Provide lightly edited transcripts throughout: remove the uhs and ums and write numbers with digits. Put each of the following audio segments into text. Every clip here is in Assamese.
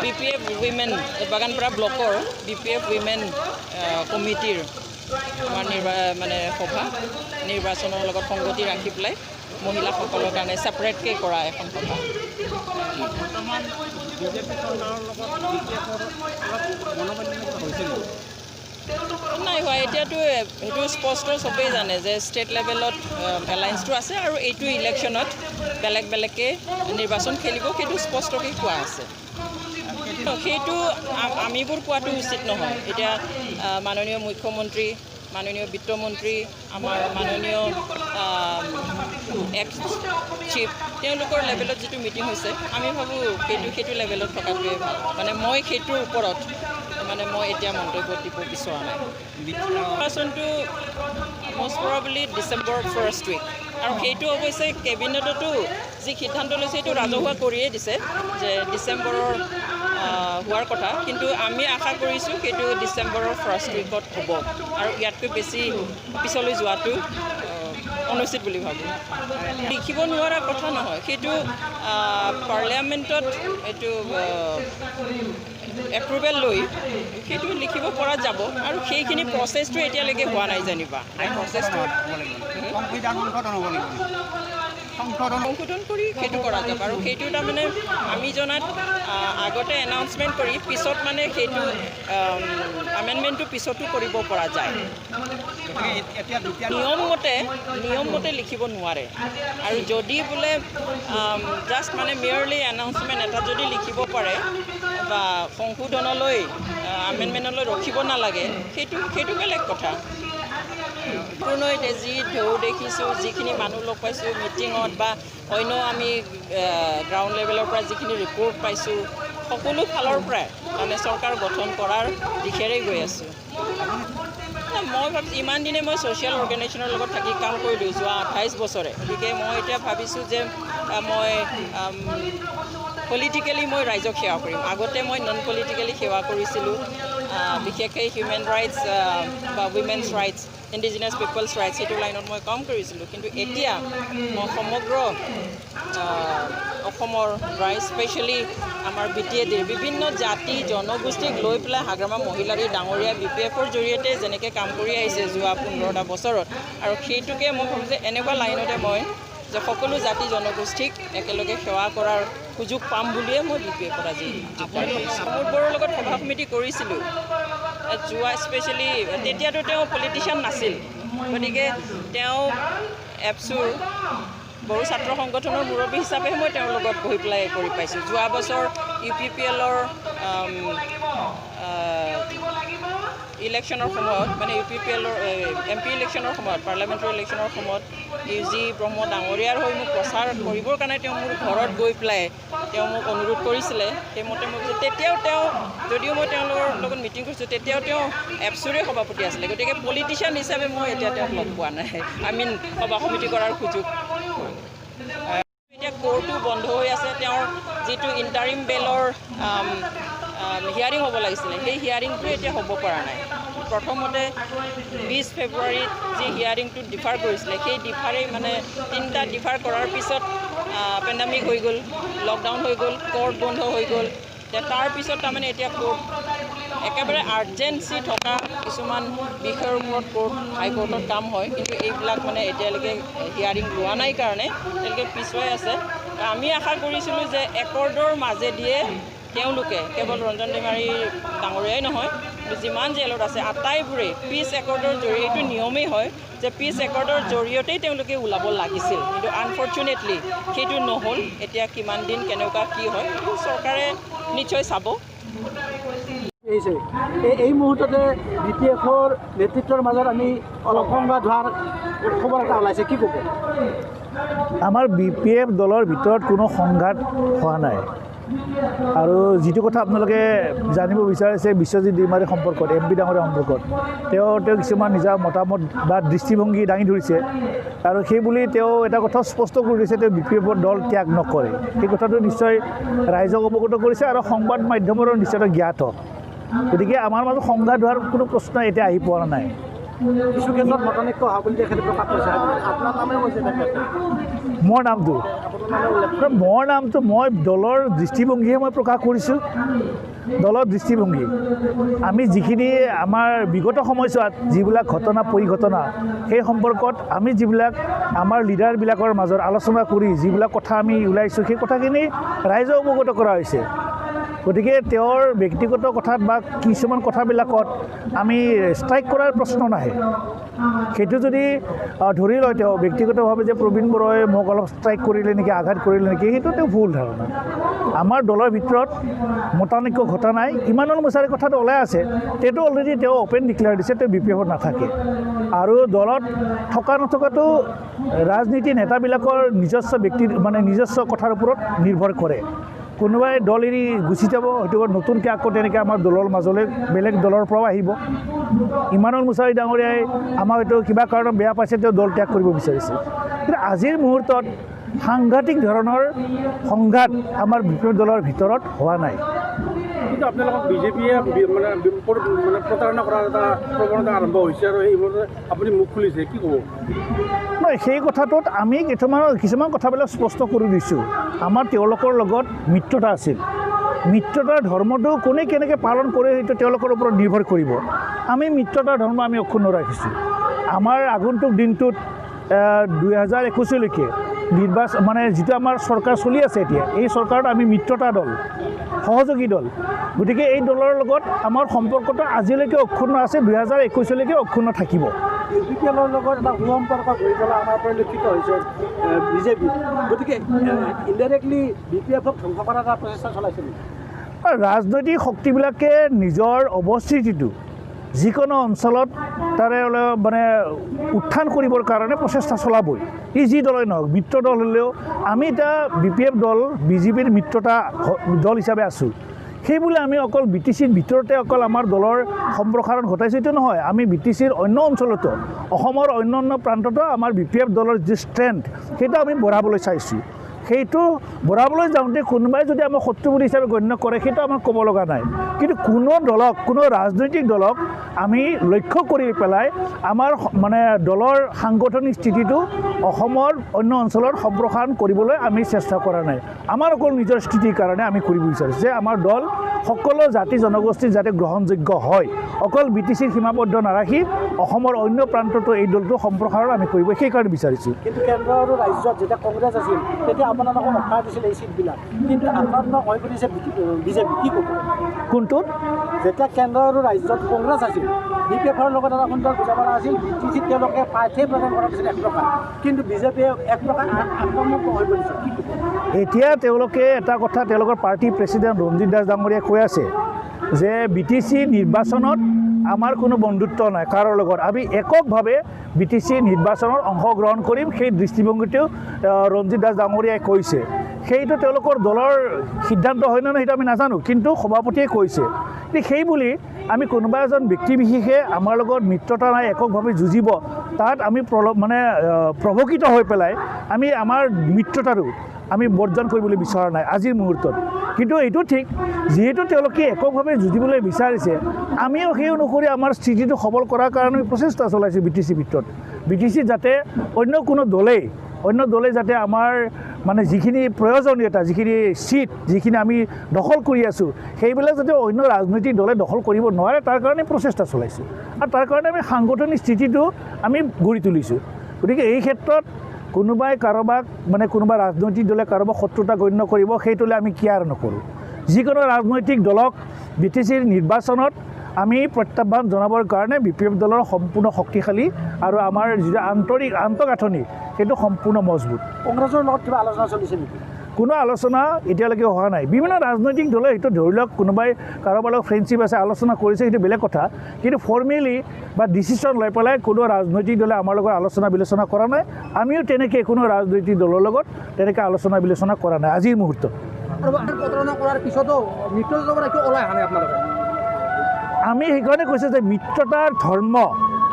BPF women বাগানপাৰা ব্লকৰ BPF women কমিটিৰ আমাৰ মানে সভা নিৰ্বাচনৰ লগত সংগতি ৰাখি পেলাই মহিলাসকলৰ কাৰণে ছেপাৰেটকৈ কৰা এখন সভা। নাই হোৱা এতিয়াতো সেইটো স্পষ্ট চবেই জানে যে ষ্টেট লেভেলত এলায়েন্সটো আছে আৰু এইটো ইলেকশ্যনত বেলেগ বেলেগকৈ নিৰ্বাচন খেলিব সেইটো স্পষ্টকৈ কোৱা আছে। সেইটো আমিবোৰ কোৱাটো উচিত নহয়। এতিয়া মাননীয় মুখ্যমন্ত্ৰী, মাননীয় বিত্তমন্ত্ৰী, আমাৰ মাননীয় এক্স চিফ তেওঁলোকৰ লেভেলত যিটো মিটিং হৈছে আমি ভাবোঁ সেইটো লেভেলত থকাটোৱে ভাল। মানে মই সেইটোৰ ওপৰত মই এতিয়া মন্তব্য দিব বিচৰা নাই। নিৰ্বাচনটো মষ্ট প্ৰবাবলি ডিচেম্বৰ ফাৰ্ষ্ট উইক আৰু সেইটো অৱশ্যে কেবিনেটতো যি সিদ্ধান্ত লৈছে সেইটো ৰাজহুৱা কৰিয়ে দিছে যে ডিচেম্বৰৰ হোৱাৰ কথা, কিন্তু আমি আশা কৰিছোঁ সেইটো ডিচেম্বৰৰ ফাৰ্ষ্ট উইকত হ'ব আৰু ইয়াতকৈ বেছি পিছলৈ যোৱাটো অনুচিত বুলি ভাবোঁ। লিখিব নোৱাৰা কথা নহয়, সেইটো পাৰ্লিয়ামেণ্টত এইটো এপ্ৰুভেল লৈ সেইটো লিখিব পৰা যাব আৰু সেইখিনি প্ৰচেছটো এতিয়ালৈকে হোৱা নাই যেনিবা। প্ৰচেছটো সংশোধন কৰি সেইটো কৰা যাব আৰু সেইটো তাৰমানে আমি জনাত আগতে এনাউন্সমেণ্ট কৰি পিছত মানে সেইটো আমেণ্ডমেণ্টটো পিছতো কৰিব পৰা যায়। নিয়মমতে লিখিব নোৱাৰে আৰু যদি বোলে জাষ্ট মানে মেয়ৰলি এনাউন্সমেণ্ট এটা যদি লিখিব পাৰে বা সংশোধনলৈ আমেণ্ডমেণ্টলৈ ৰখিব নালাগে সেইটো বেলেগ কথা। সম্পূৰ্ণ এতিয়া যি ঢৌ দেখিছোঁ, যিখিনি মানুহ লগ পাইছোঁ মিটিঙত বা অন্য আমি গ্ৰাউণ্ড লেভেলৰ পৰা যিখিনি ৰিপৰ্ট পাইছোঁ সকলো ফালৰ পৰাই মানে চৰকাৰ গঠন কৰাৰ দিশেৰেই গৈ আছোঁ। মই ভাবিছোঁ ইমান দিনে মই ছ'চিয়েল অৰ্গেনাইজেশ্যনৰ লগত থাকি কাম কৰিলোঁ যোৱা 28 বছৰে, গতিকে মই এতিয়া ভাবিছোঁ যে মই পলিটিকেলি মই ৰাইজক সেৱা কৰিম। আগতে মই নন পলিটিকেলি সেৱা কৰিছিলোঁ, বিশেষকৈ হিউমেন ৰাইটছ বা women's rights, indigenous peoples rights সেইটো লাইনত মই কাম কৰিছিলোঁ, কিন্তু এতিয়া মই সমগ্ৰ অসমৰ ৰাইজ স্পেচিয়েলি আমাৰ BTADৰ বিভিন্ন জাতি জনগোষ্ঠীক লৈ পেলাই হাগ্ৰামা মহিলাৰী ডাঙৰীয়া BPFৰ জৰিয়তে যেনেকৈ কাম কৰি আহিছে যোৱা 15টা বছৰত, আৰু সেইটোকে মই ভাবোঁ যে এনেকুৱা লাইনতে মই যে সকলো জাতি জনগোষ্ঠীক একেলগে সেৱা কৰাৰ সুযোগ পাম বুলিয়ে মই BPFত আজি সমুদ্ৰৰ লগত সভা সমিতি কৰিছিলোঁ যোৱা স্পেচিয়েলি। তেতিয়াতো তেওঁ পলিটিচিয়ান নাছিল, গতিকে তেওঁ এপছুৰ বড়ো ছাত্ৰ সংগঠনৰ মুৰব্বী হিচাপে মই তেওঁৰ লগত বহি পেলাই কৰি পাইছোঁ। যোৱা বছৰ UPPLৰ ইলেকশ্যনৰ সময়ত মানে UPPLৰ MP ইলেকশ্যনৰ সময়ত পাৰ্লিয়ামেণ্টাৰী ইলেকশ্যনৰ সময়ত UG ব্ৰহ্ম ডাঙৰীয়াৰ হৈ মোক প্ৰচাৰ কৰিবৰ কাৰণে তেওঁ মোৰ ঘৰত গৈ পেলাই তেওঁ মোক অনুৰোধ কৰিছিলে। সেইমতে মই তেতিয়াও তেওঁ যদিও মই তেওঁলোকৰ লগত মিটিং কৰিছোঁ তেতিয়াও তেওঁ এপছুৰে সভাপতি আছিলে, গতিকে পলিটিচিয়ান হিচাপে মই এতিয়া তেওঁক লগ পোৱা নাই, সভা সমিতি কৰাৰ সুযোগ। এতিয়া কোৰ্টো বন্ধ হৈ আছে, তেওঁৰ যিটো ইণ্টাৰিম বেলৰ হিয়াৰিং হ'ব লাগিছিলে সেই হিয়াৰিংটো এতিয়া হ'ব পৰা নাই। প্ৰথমতে 20 ফেব্ৰুৱাৰীত যি হিয়াৰিংটো ডিফাৰ কৰিছিলে সেই ডিফাৰেই মানে 3টা ডিফাৰ কৰাৰ পিছত পেণ্ডামিক হৈ গ'ল, লকডাউন হৈ গ'ল, কোৰ্ট বন্ধ হৈ গ'ল। তাৰপিছত তাৰমানে এতিয়া কোৰ্ট একেবাৰে আৰ্জেঞ্চি থকা কিছুমান বিষয়ৰ ওপৰত হাইকোৰ্টত কাম হয়, কিন্তু এইবিলাক মানে এতিয়ালৈকে হিয়াৰিং লোৱা নাই কাৰণে তেওঁলোকে পিছুৱাই আছে। আমি আশা কৰিছিলোঁ যে একৰ্ডৰ মাজেদিয়ে তেওঁলোকে কেৱল ৰঞ্জন ডিমাৰী ডাঙৰীয়াই নহয় যিমান জেলত আছে আটাইবোৰে পিচ একৰ্ডৰ জৰিয়তে, এইটো নিয়মেই হয় যে পিচ একৰ্ডৰ জৰিয়তেই তেওঁলোকে ওলাব লাগিছিল, কিন্তু আনফৰ্চুনেটলি সেইটো নহ'ল। এতিয়া কিমান দিন কেনেকুৱা কি হয় সেইটো চৰকাৰে নিশ্চয় চাব। এই মুহূৰ্ততে BPFৰ নেতৃত্বৰ মাজত আমি অলপ সংবাদ হোৱাৰ খবৰ এটা ওলাইছে, কি ক'ব? আমাৰ BPF দলৰ ভিতৰত কোনো সংঘাত হোৱা নাই আৰু যিটো কথা আপোনালোকে জানিব বিচাৰিছে বিশ্বজিৎ ডিমাৰীৰ সম্পৰ্কত, MP ডাঙৰীয়া সম্পৰ্কত, তেওঁ কিছুমান নিজৰ মতামত বা দৃষ্টিভংগী দাঙি ধৰিছে আৰু সেই বুলি তেওঁ এটা কথা স্পষ্ট কৰি দিছে তেওঁ BPFৰ দল ত্যাগ নকৰে। সেই কথাটো নিশ্চয় ৰাইজক অৱগত কৰিছে আৰু সংবাদ মাধ্যমৰ নিশ্চয় জ্ঞাত। গতিকে আমাৰ মাজত সংঘাত হোৱাৰ কোনো প্ৰশ্ন এতিয়া আহি পৰা নাই। কিছু ক্ষেত্ৰত মতানৈক্য হোৱা বুলি তেখেতে প্ৰকাশ কৰিছে। আপোনাৰ নামে কৈছে তেখেতে। মোৰ নামটো মই দলৰ দৃষ্টিভংগীহে মই প্ৰকাশ কৰিছোঁ। দলৰ দৃষ্টিভংগী আমি যিখিনি আমাৰ বিগত সময়ছোৱাত যিবিলাক ঘটনা পৰিঘটনা সেই সম্পৰ্কত আমি যিবিলাক আমাৰ লিডাৰবিলাকৰ মাজত আলোচনা কৰি যিবিলাক কথা আমি ওলাইছোঁ সেই কথাখিনি ৰাইজক অৱগত কৰা হৈছে। গতিকে তেওঁৰ ব্যক্তিগত কথাত বা কিছুমান কথাবিলাকত আমি ষ্ট্ৰাইক কৰাৰ প্ৰশ্ন নাহে। সেইটো যদি ধৰি লয় তেওঁ ব্যক্তিগতভাৱে যে প্ৰবীণ বৰাই মোক অলপ ষ্ট্ৰাইক কৰিলে নেকি, আঘাত কৰিলে নেকি, সেইটো তেওঁ ভুল ধাৰণা। আমাৰ দলৰ ভিতৰত মতানৈক্য ঘটা নাই। ইমানুল মুছাৰীৰ কথাটো ওলাই আছে, সেইটো অলৰেডি তেওঁ অ'পেন ডিক্লেয়াৰ দিছে তেওঁ BPF-ত নাথাকে। আৰু দলত থকা নথকাটো ৰাজনীতি নেতাবিলাকৰ নিজস্ব নিজস্ব কথাৰ ওপৰত নিৰ্ভৰ কৰে। কোনোবাই দল এৰি গুচি যাব, হয়তো নতুনকৈ আকৌ তেনেকৈ আমাৰ দলৰ মাজলৈ বেলেগ দলৰ পৰাও আহিব। ইমানুল মুছাৰী ডাঙৰীয়াই আমাক হয়তো কিবা কাৰণত বেয়া পাইছে, তেওঁ দল ত্যাগ কৰিব বিচাৰিছে। কিন্তু আজিৰ মুহূৰ্তত সাংঘাতিক ধৰণৰ সংঘাত আমাৰ BPF দলৰ ভিতৰত হোৱা নাই। কিন্তু আপোনালোকক বিজেপিয়ে প্ৰতাৰণা কৰাৰ এটা প্ৰৱণতা আৰম্ভ হৈছে আৰু এইবোৰ আপুনি মুখ খুলিছে, কি ক'ব? নহয়, সেই কথাটোত আমি কিছুমান কথাবিলাক স্পষ্ট কৰি দিছোঁ। আমাৰ তেওঁলোকৰ লগত মিত্ৰতা আছিল। মিত্ৰতাৰ ধৰ্মটো কোনে কেনেকৈ পালন কৰে সেইটো তেওঁলোকৰ ওপৰত নিৰ্ভৰ কৰিব। আমি মিত্ৰতাৰ ধৰ্ম আমি অক্ষুণ্ণ ৰাখিছোঁ। আমাৰ আগন্তুক দিনটোত 2021লৈকে যিটো আমাৰ চৰকাৰ চলি আছে এতিয়া, এই চৰকাৰত আমি মিত্ৰতা দল, সহযোগী দল। গতিকে এই দলৰ লগত আমাৰ সম্পৰ্কটো আজিলৈকে অক্ষুণ্ণ আছে, 2021লৈকে অক্ষুণ্ণ থাকিব। BPL-ৰ লগত এটা সুসম্পৰ্ক গঢ়ি তোলা আমাৰ পৰিলক্ষিত হৈছে বিজেপি। গতিকে ইনডাইৰেক্টলি BPF-ক ধ্বংস কৰাৰ এটা প্ৰচেষ্টা চলাইছে নেকি? ৰাজনৈতিক শক্তিবিলাকে নিজৰ অৱস্থিতিটো যিকোনো অঞ্চলত তাৰে উত্থান কৰিবৰ কাৰণে প্ৰচেষ্টা চলাবই। ই যি দলেই নহওক, মিত্ৰ দল হ'লেও আমি এতিয়া BPF দল বিজেপিৰ মিত্ৰতা দল হিচাপে আছোঁ। সেইবুলি আমি অকল BTCৰ ভিতৰতে অকল আমাৰ দলৰ সম্প্ৰসাৰণ ঘটাইছোঁ এইটো নহয়। আমি BTCৰ অন্য অঞ্চলতো, অসমৰ অন্যান্য প্ৰান্ততো আমাৰ BPF দলৰ যি ষ্ট্ৰেংথ সেইটো আমি বঢ়াবলৈ চাইছোঁ। সেইটো বঢ়াবলৈ যাওঁতে কোনোবাই যদি আমাক শত্ৰু বুলি হিচাপে গণ্য কৰে সেইটো আমাক ক'ব লগা নাই। কিন্তু কোনো ৰাজনৈতিক দলক আমি লক্ষ্য কৰি পেলাই আমাৰ দলৰ সাংগঠনিক স্থিতিটো অসমৰ অন্য অঞ্চলত সম্প্ৰসাৰণ কৰিবলৈ আমি চেষ্টা কৰা নাই। আমাৰ অকল নিজৰ স্থিতিৰ কাৰণে আমি কৰিব বিচাৰিছোঁ যে আমাৰ দল সকলো জাতি জনগোষ্ঠীৰ যাতে গ্ৰহণযোগ্য হয়, অকল BTCৰ সীমাবদ্ধ নাৰাখি অসমৰ অন্য প্ৰান্ততো এই দলটো সম্প্ৰসাৰণ আমি কৰিব সেইকাৰণে বিচাৰিছোঁ। কিন্তু কেন্দ্ৰ আৰু ৰাজ্যত যেতিয়া কংগ্ৰেছ আছিল তেতিয়া আপোনালোকক অফাৰ দিছিল এই চিটবিলাক, কিন্তু আক্ৰান্ত হৈ পৰিছে বিজেপি, কি ক'ব? কোনটোত? যেতিয়া কেন্দ্ৰ আৰু ৰাজ্যত কংগ্ৰেছ আছিল, BPF-ৰ লগত এটা সুন্দৰ বুজাপৰা আছিল, BTCত তেওঁলোকে প্ৰাৰ্থী প্ৰদান কৰা দিছিল 1 টকা, কিন্তু বিজেপিয়ে 1 টকা আক্ৰমণ হৈ পৰিছে, কি ক'ব? এতিয়া তেওঁলোকে এটা কথা তেওঁলোকৰ পাৰ্টি প্ৰেচিডেণ্ট ৰঞ্জিত দাস ডাঙৰীয়াই কৈ আছে যে BTC নিৰ্বাচনত আমাৰ কোনো বন্ধুত্ব নাই কাৰোৰ লগত, আমি এককভাৱে BTC নিৰ্বাচনত অংশগ্ৰহণ কৰিম। সেই দৃষ্টিভংগীটো ৰঞ্জিত দাস ডাঙৰীয়াই কৈছে। সেইটো তেওঁলোকৰ দলৰ সিদ্ধান্ত হয় নে নহয় সেইটো আমি নাজানো, কিন্তু সভাপতিয়ে কৈছে। সেই বুলি আমি কোনোবা এজন ব্যক্তি বিশেষে আমাৰ লগত মিত্ৰতা নাই, এককভাৱে যুঁজিব, তাত আমি প্ৰভোকিত হৈ পেলাই আমি আমাৰ মিত্ৰতাটো আমি বৰ্জন কৰিবলৈ বিচৰা নাই আজিৰ মুহূৰ্তত। কিন্তু এইটো ঠিক, যিহেতু তেওঁলোকে এককভাৱে যুঁজিবলৈ বিচাৰিছে, আমিও সেই অনুসৰি আমাৰ স্থিতিটো সবল কৰাৰ কাৰণে প্ৰচেষ্টা চলাইছোঁ BTCৰ ভিতৰত। BTC যাতে অন্য কোনো অন্য দলে যাতে আমাৰ যিখিনি প্ৰয়োজনীয়তা, যিখিনি চিট, যিখিনি আমি দখল কৰি আছোঁ সেইবিলাক যাতে অন্য ৰাজনৈতিক দলে দখল কৰিব নোৱাৰে তাৰ কাৰণে প্ৰচেষ্টা চলাইছোঁ। আৰু তাৰ কাৰণে আমি সাংগঠনিক স্থিতিটো আমি গঢ়ি তুলিছোঁ। গতিকে এই ক্ষেত্ৰত কোনোবাই কাৰোবাক কোনোবা ৰাজনৈতিক দলে কাৰোবাক শত্ৰুতা গণ্য কৰিব সেইটোলৈ আমি কেয়াৰ নকৰোঁ। যিকোনো ৰাজনৈতিক দলক BTCৰ নিৰ্বাচনত আমি প্ৰত্যাহ্বান জনাবৰ কাৰণে BPF দলৰ সম্পূৰ্ণ শক্তিশালী আৰু আমাৰ যিটো আন্তঃগাঁথনি সেইটো সম্পূৰ্ণ মজবুত। কংগ্ৰেছৰ লগত কিবা আলোচনা চলিছে নেকি? কোনো আলোচনা এতিয়ালৈকে হোৱা নাই। বিভিন্ন ৰাজনৈতিক দলে সেইটো ধৰি লওক কোনোবাই কাৰোবাৰ লগত ফ্ৰেণ্ডশ্বিপ আছে আলোচনা কৰিছে, সেইটো বেলেগ কথা, কিন্তু ফৰ্মেলি বা ডিচিশ্যন লৈ পেলাই কোনো ৰাজনৈতিক দলে আমাৰ লগত আলোচনা বিলোচনা কৰা নাই। আমিও তেনেকৈ কোনো ৰাজনৈতিক দলৰ লগত তেনেকৈ আলোচনা বিলোচনা কৰা নাই আজিৰ মুহূৰ্তত। প্ৰতাৰণা কৰাৰ পিছতো মিত্ৰতাৰ পৰা কিয় ওলাই অহা নাই আপোনালোকে? আমি সেইকাৰণে কৈছোঁ যে মিত্ৰতাৰ ধৰ্ম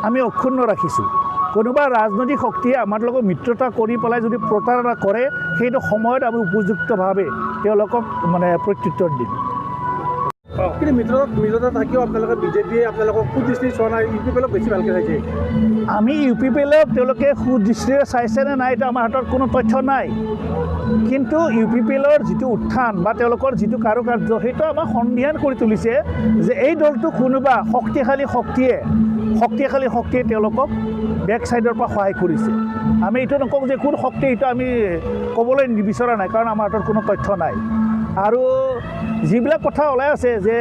আমি অক্ষুণ্ণ ৰাখিছোঁ। কোনোবা ৰাজনৈতিক শক্তিয়ে আমাৰ লগত মিত্ৰতা কৰি পেলাই যদি প্ৰতাৰণা কৰে সেইটো সময়ত আমি উপযুক্তভাৱে তেওঁলোকক প্ৰত্যুত্তৰ দিম। কিন্তু মিত্ৰতা থাকিও আপোনালোকে বিজেপিয়ে আপোনালোকক সুদৃষ্টি চোৱা নাই, ইউ পি পি এলক বেছি ভালকৈ চাইছে। আমি ইউ পি পি এলক তেওঁলোকে সুদৃষ্টিৰে চাইছেনে নাই এইটো আমাৰ হাতত কোনো তথ্য নাই, কিন্তু ইউ পি পি এলৰ যিটো উত্থান বা তেওঁলোকৰ যিটো কাৰুকাৰ্য সেইটো আমাক সন্ধিহান কৰি তুলিছে যে এই দলটো কোনোবা শক্তিশালী শক্তিয়ে তেওঁলোকক বেক ছাইডৰ পৰা সহায় কৰিছে। আমি এইটো নকওঁ যে কোন শক্তি, এইটো আমি ক'বলৈ বিচৰা নাই, কাৰণ আমাৰ হাতত কোনো তথ্য নাই। আৰু যিবিলাক কথা ওলাই আছে যে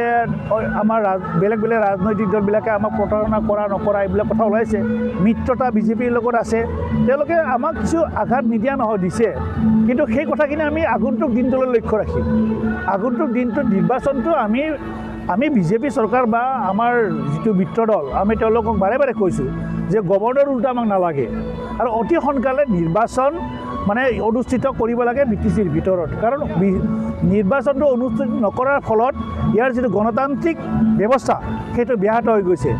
আমাৰ বেলেগ ৰাজনৈতিক দলবিলাকে আমাক প্ৰতাৰণা কৰা নকৰা এইবিলাক কথা ওলাইছে, মিত্ৰতা বিজেপিৰ লগত আছে, তেওঁলোকে আমাক কিছু আঘাত নিদিয়া নহয়, দিছে, কিন্তু সেই কথাখিনি আমি আগন্তুক দিনটোলৈ লক্ষ্য ৰাখিম। আগন্তুক দিনটোত নিৰ্বাচনটো আমি বিজেপি চৰকাৰ বা আমাৰ যিটো মিত্ৰ দল আমি তেওঁলোকক বাৰে বাৰে কৈছোঁ যে গভৰ্ণৰ উল্টা আমাক নালাগে, আৰু অতি সোনকালে নিৰ্বাচন মানে অনুষ্ঠিত কৰিব লাগে BTCৰ ভিতৰত, কাৰণ নিৰ্বাচনটো অনুষ্ঠিত নকৰাৰ ফলত ইয়াৰ যিটো গণতান্ত্ৰিক ব্যৱস্থা সেইটো ব্যাহত হৈ গৈছে।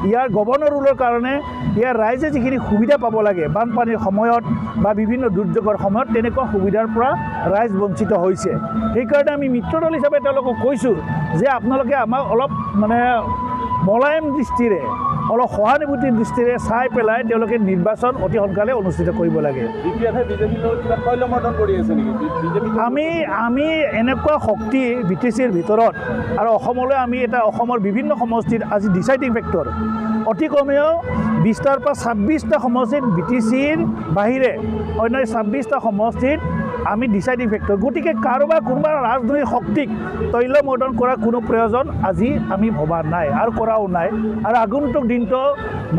ইয়াৰ গভৰ্ণৰ ৰুলৰ কাৰণে ইয়াৰ ৰাইজে যিখিনি সুবিধা পাব লাগে বানপানীৰ সময়ত বা বিভিন্ন দুৰ্যোগৰ সময়ত, তেনেকুৱা সুবিধাৰ পৰা ৰাইজ বঞ্চিত হৈছে। সেইকাৰণে আমি মিত্ৰ দল হিচাপে তেওঁলোকক কৈছোঁ যে আপোনালোকে আমাক অলপ মানে মলায়ম দৃষ্টিৰে, অলপ সহানুভূতিৰ দৃষ্টিৰে চাই পেলাই তেওঁলোকে নিৰ্বাচন অতি সোনকালে অনুষ্ঠিত কৰিব লাগে। আমি এনেকুৱা শক্তি BTCৰ ভিতৰত আৰু অসমলৈ আমি এটা অসমৰ বিভিন্ন সমষ্টিত আজি ডিচাইডিং ফেক্টৰ, অতি কমেও 20টাৰ পৰা 26টা সমষ্টিত BTCৰ বাহিৰে অন্য 26টা সমষ্টিত আমি ডিচাইডিং ফেক্টৰ। গতিকে কোনোবা ৰাজনৈতিক শক্তিক তৈলমৰ্দন কৰাৰ কোনো প্ৰয়োজন আজি আমি ভবা নাই আৰু কৰাও নাই। আৰু আগন্তুক দিনটো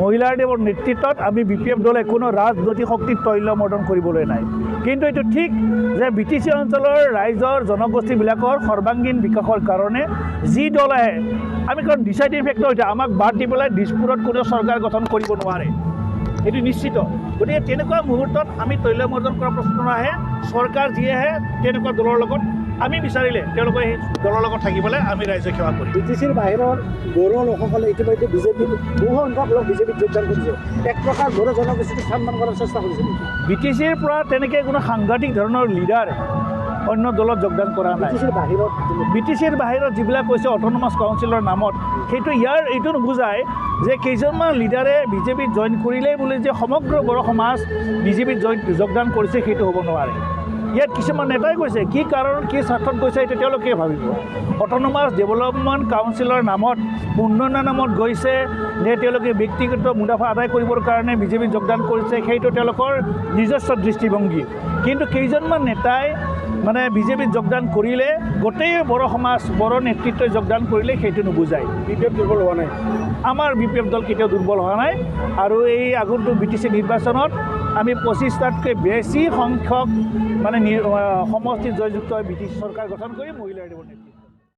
মহিলাৰ দেৱৰ নেতৃত্বত আমি BPF দলে কোনো ৰাজনৈতিক শক্তিক তৈলমৰ্দন কৰিবলৈ নাই। কিন্তু এইটো ঠিক যে BTC অঞ্চলৰ ৰাইজৰ জনগোষ্ঠীবিলাকৰ সৰ্বাংগীন বিকাশৰ কাৰণে যি দল আহে, আমি কাৰণ ডিচাইডিং ফেক্টৰ এতিয়া আমাক বাদ দি পেলাই দিছপুৰত কোনো চৰকাৰ গঠন কৰিব নোৱাৰে, এইটো নিশ্চিত। গতিকে তেনেকুৱা মুহূৰ্তত আমি তৈলমৰ্দন কৰা প্ৰশ্ন নাহে। চৰকাৰ যি আহে তেনেকুৱা দলৰ লগত আমি বিচাৰিলে তেওঁলোকে সেই দলৰ লগত থাকিবলৈ আমি ৰাইজে সেৱা কৰিম। BTCৰ বাহিৰৰ বড়ো লোকসকলে ইতিমধ্যে বহু সংখ্যক লোক বিজেপিত যোগদান কৰিছে, এক প্ৰকাৰ বড়ো জনগোষ্ঠীক সন্মান কৰাৰ চেষ্টা কৰিছে। BTCৰ পৰা তেনেকৈ কোনো সাংঘাতিক ধৰণৰ লিডাৰ অন্য দলত যোগদান কৰা নাই। BTCৰ বাহিৰত যিবিলাক কৈছে অট'নমাছ কাউন্সিলৰ নামত, সেইটো এইটো নুবুজায় যে কেইজনমান লিডাৰে বিজেপিত জইন কৰিলেই বুলি যে সমগ্ৰ বড়ো সমাজ বিজেপিত যোগদান কৰিছে সেইটো হ'ব নোৱাৰে। ইয়াত কিছুমান নেতাই কৈছে, কি কাৰণ কি স্বাৰ্থত গৈছে সেইটো তেওঁলোকে ভাবিব। অট'নমাছ ডেভেলপমেণ্ট কাউন্সিলৰ নামত, উন্নয়নৰ নামত গৈছে নে তেওঁলোকে ব্যক্তিগত মুনাফা আদায় কৰিবৰ কাৰণে বিজেপিত যোগদান কৰিছে, সেইটো তেওঁলোকৰ নিজস্ব দৃষ্টিভংগী। কিন্তু কেইজনমান নেতাই মানে বিজেপিত যোগদান কৰিলে গোটেই বড়ো সমাজ বড়ো নেতৃত্বই যোগদান কৰিলে সেইটো নুবুজায়। BPF দুৰ্বল হোৱা নাই, আমাৰ BPF দল কেতিয়াও দুৰ্বল হোৱা নাই। আৰু এই আগন্তুক BTC নিৰ্বাচনত আমি 25টাতকৈ বেছি সংখ্যক মানে সমষ্টিত জয়যুক্ত BTC চৰকাৰ গঠন কৰি মহিলাৰ নেতৃত্ব